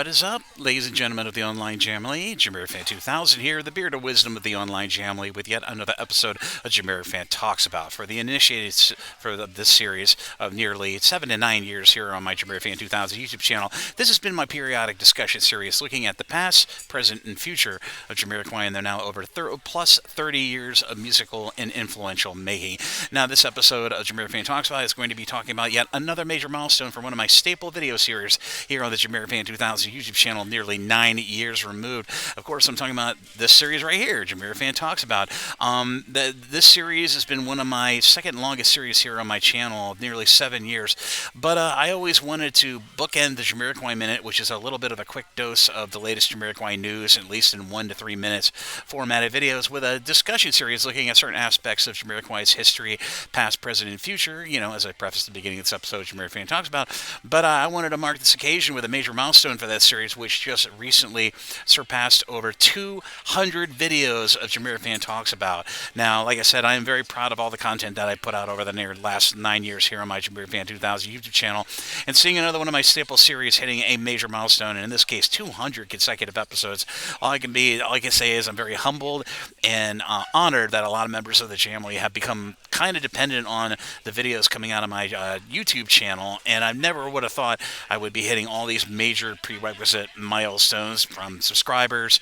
What is up, ladies and gentlemen of the Online Jamily? JamiroFan 2000 here, the beard of wisdom of the Online Jamily, with yet another episode of JamiroFan Talks About. For the initiated this series of nearly 7 to 9 years here on my JamiroFan 2000 YouTube channel, this has been my periodic discussion series looking at the past, present, and future of Jamiroquai, and they're now over plus 30 years of musical and influential making. Now, this episode of JamiroFan Talks About is going to be talking about yet another major milestone for one of my staple video series here on the JamiroFan 2000 YouTube channel, nearly 9 years removed. Of course, I'm talking about this series right here, JamiroFan Talks About. This series has been one of my second longest series here on my channel, nearly 7 years. But I always wanted to bookend the Jamiroquai Minute, which is a little bit of a quick dose of the latest Jamiroquai news, at least in 1 to 3 minutes formatted videos, with a discussion series looking at certain aspects of Jamiroquai's history, past, present, and future, as I prefaced at the beginning of this episode, JamiroFan Talks About. But I wanted to mark this occasion with a major milestone for that series, which just recently surpassed over 200 videos of JamiroFan Talks About. Now, like I said, I am very proud of all the content that I put out over the last 9 years here on my JamiroFan 2000 YouTube channel, and seeing another one of my staple series hitting a major milestone, and in this case, 200 consecutive episodes. All I can say is I'm very humbled and honored that a lot of members of the family have become kind of dependent on the videos coming out of my YouTube channel, and I never would have thought I would be hitting all these major prerequisite milestones, from subscribers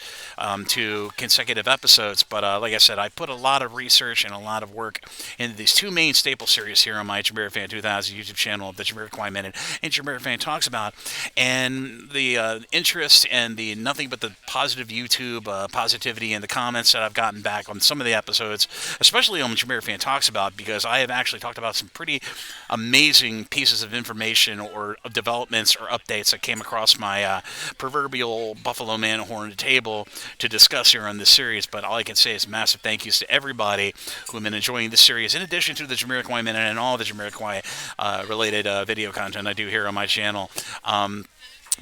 to consecutive episodes. But like I said, I put a lot of research and a lot of work into these two main staple series here on my JamiroFan 2000 YouTube channel, the Jamiroquai Minute and JamiroFan Talks About, and the interest and the nothing but the positive YouTube positivity and the comments that I've gotten back on some of the episodes, especially on JamiroFan Talks About, because I have actually talked about some pretty amazing pieces of information or developments or updates that came across my proverbial Buffalo Man horn table to discuss here on this series. But all I can say is massive thank yous to everybody who have been enjoying this series, in addition to the Jamiroquai Minute and all the Jamiroquai related video content I do here on my channel.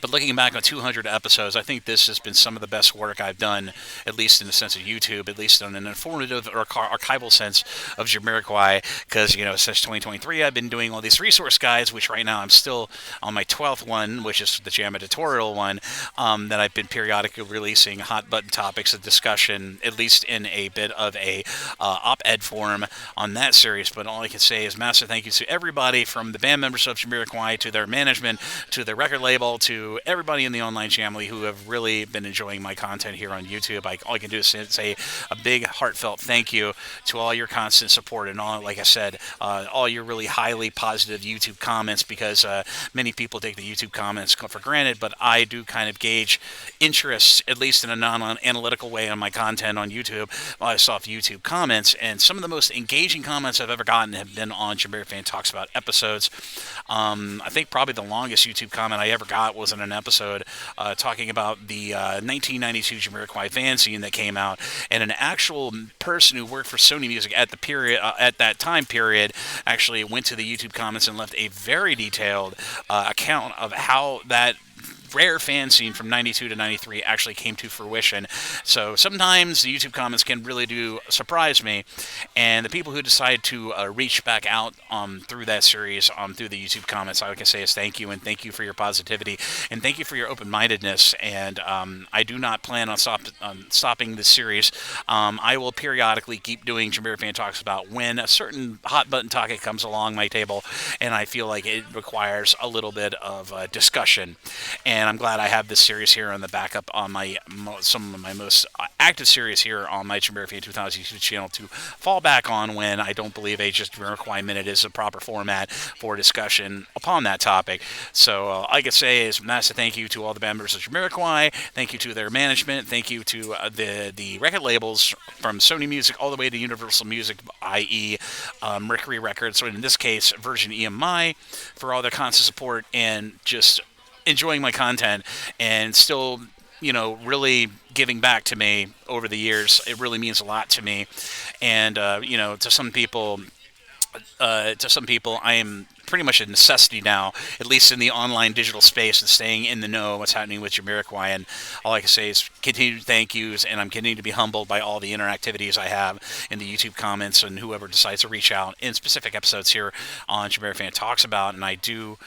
But looking back on 200 episodes, I think this has been some of the best work I've done, at least in the sense of YouTube, at least in an informative or archival sense of Jamiroquai, because, since 2023, I've been doing all these resource guides, which right now I'm still on my 12th one, which is the Jam tutorial one, that I've been periodically releasing hot button topics of discussion, at least in a bit of a op-ed form on that series. But all I can say is massive thank you to everybody, from the band members of Jamiroquai to their management, to their record label, to everybody in the online family who have really been enjoying my content here on YouTube. All I can do is say a big heartfelt thank you to all your constant support and all, like I said, all your really highly positive YouTube comments, because many people take the YouTube comments for granted, but I do kind of gauge interest, at least in a non-analytical way, on my content on YouTube while I saw YouTube comments, and some of the most engaging comments I've ever gotten have been on JamiroFan Talks About episodes. I think probably the longest YouTube comment I ever got was in an episode talking about the 1992 Jamiroquai fanzine that came out, and an actual person who worked for Sony Music at that time period actually went to the YouTube comments and left a very detailed account of how that rare fanzine from 92 to 93 actually came to fruition. So sometimes the YouTube comments can really do surprise me, and the people who decide to reach back out through that series, through the YouTube comments, all I can say is thank you, and thank you for your positivity, and thank you for your open-mindedness. And I do not plan on stopping this series. I will periodically keep doing JamiroFan Talks About when a certain hot button topic comes along my table and I feel like it requires a little bit of discussion. And I'm glad I have this series here on the backup on some of my most active series here on my JamiroFan 2000 YouTube channel to fall back on when I don't believe a just Jamiroquai Minute is a proper format for discussion upon that topic. So all I can say is massive thank you to all the members of Jamiroquai. Thank you to their management. Thank you to the record labels, from Sony Music all the way to Universal Music, i.e. Mercury Records, so in this case Virgin EMI, for all their constant support and just enjoying my content, and still, really giving back to me over the years. It really means a lot to me. And, to some people, I am pretty much a necessity now, at least in the online digital space, and staying in the know of what's happening with Jamiroquai. And all I can say is continued thank yous, and I'm continuing to be humbled by all the interactivities I have in the YouTube comments and whoever decides to reach out in specific episodes here on JamiroFan Talks About. And I do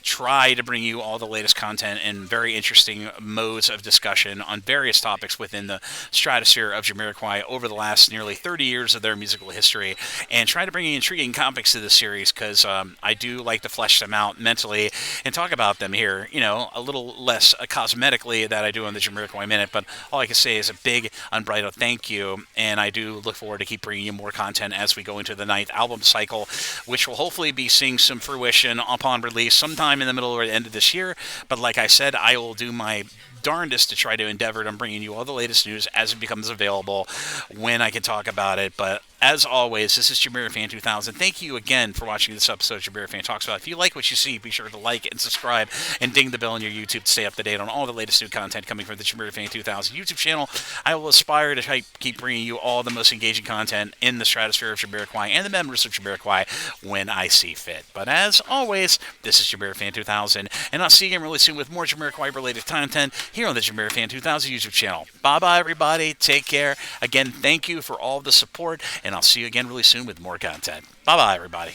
try to bring you all the latest content and very interesting modes of discussion on various topics within the stratosphere of Jamiroquai over the last nearly 30 years of their musical history, and try to bring intriguing topics to this series because I do like to flesh them out mentally and talk about them here, a little less cosmetically that I do on the Jamiroquai Minute, but all I can say is a big unbridled thank you, and I do look forward to keep bringing you more content as we go into the 9th album cycle, which will hopefully be seeing some fruition upon release sometime in the middle or the end of this year. But like I said, I will do my darndest to try to endeavor on bringing you all the latest news as it becomes available when I can talk about it. But as always, this is JamiroFan 2000. Thank you again for watching this episode of JamiroFan Talks About. If you like what you see, be sure to like and subscribe and ding the bell on your YouTube to stay up to date on all the latest new content coming from the JamiroFan 2000 YouTube channel. I will aspire to keep bringing you all the most engaging content in the stratosphere of Jamiroquai and the members of Jamiroquai when I see fit. But as always, this is JamiroFan 2000, and I'll see you again really soon with more Jamiroquai related content here on the JamiroFan 2000 YouTube channel. Bye-bye, everybody. Take care. Again, thank you for all the support, and I'll see you again really soon with more content. Bye-bye, everybody.